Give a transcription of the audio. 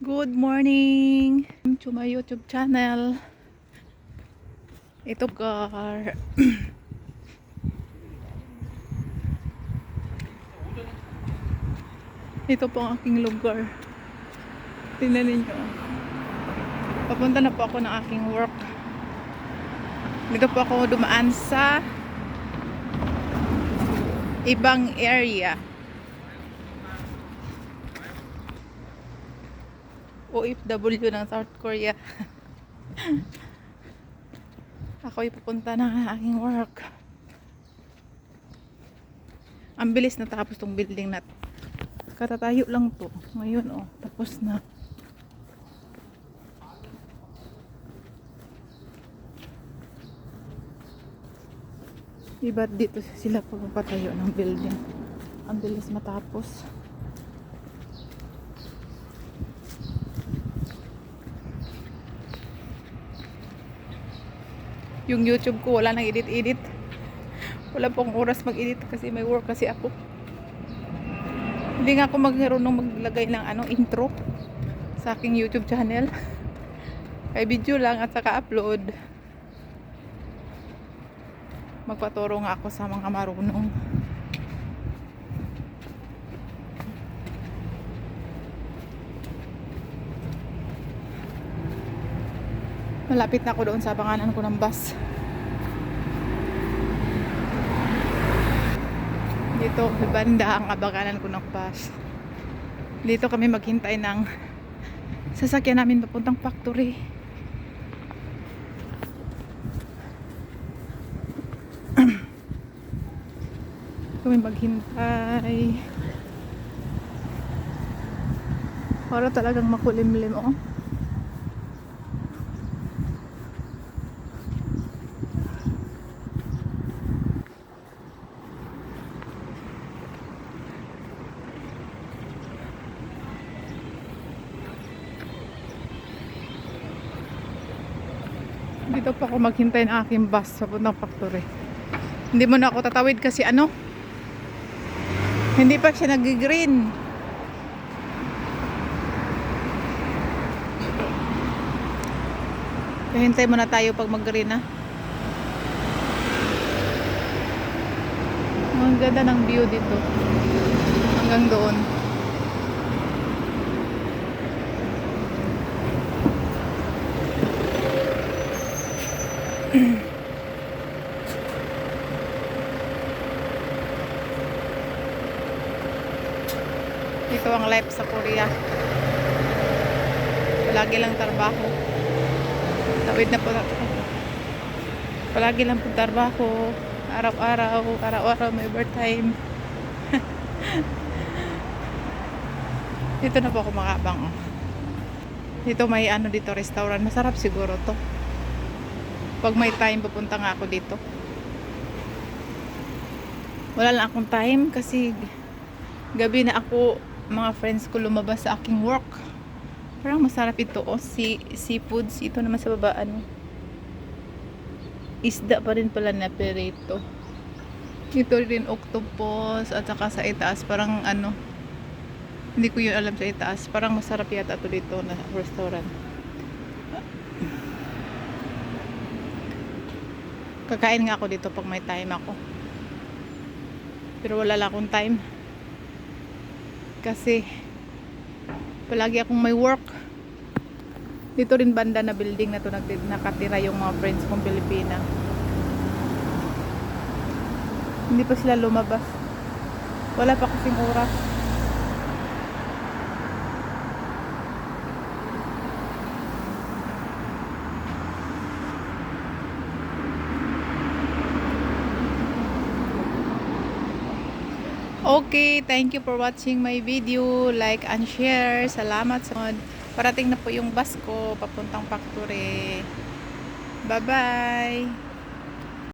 Good morning to my YouTube channel. Ito car. Ito po ang aking lugar. Tingnan ninyo. Papunta na po ako ng aking work. Dito po ako dumaan sa ibang area. OFW ng South Korea. Ako ay pupunta ng aking work. Ang bilis na tapos tong building na to. Katatayo lang to. Ngayon tapos na. Diba dito sila pagpapatayo ng building. Ang bilis matapos. Yung YouTube ko wala nang edit-edit. Wala pong oras mag-edit kasi may work kasi ako. Hindi nga ako magmarunong maglagay ng intro sa aking YouTube channel. Kay video lang at saka upload. Magpaturo nga ako sa mga marunong. Malapit na ako doon sa abanganan ko ng bus. Dito, banda ang abanganan ko ng bus. Dito kami maghintay ng sasakyan namin papuntang factory. Kami maghintay. Para talagang makulimlim Dito pa ako maghintay ng aking bus sa puntang factory. Hindi mo na ako tatawid kasi hindi pa siya nag-green. Hintay muna tayo pag mag-green na. Ang ganda ng view dito. Hanggang doon. Ito ang life sa Korea. Palagi lang trabaho. Tawid na po na. Palagi lang po trabaho. Araw-araw may overtime. Dito na po ako makabang. Dito may dito restaurant. Masarap siguro to. Pag may time pupunta nga ako dito. Wala lang akong time kasi gabi na ako, mga friends ko lumabas sa aking work. Parang masarap ito seafoods. Ito naman sa baba isda pa rin pala na perito. Ito rin octopus at saka sa itaas parang hindi ko yun alam sa itaas. Parang masarap yata ito dito na restaurant. Kakain nga ako dito pag may time ako. Pero wala lang akong time. Kasi palagi akong may work. Dito rin banda na building na to nakatira yung mga friends kong Pilipina. Hindi pa sila lumabas. Wala pa kasing oras. Okay, thank you for watching my video. Like and share. Salamat sa parating na po yung bus ko papuntang factory. Bye-bye.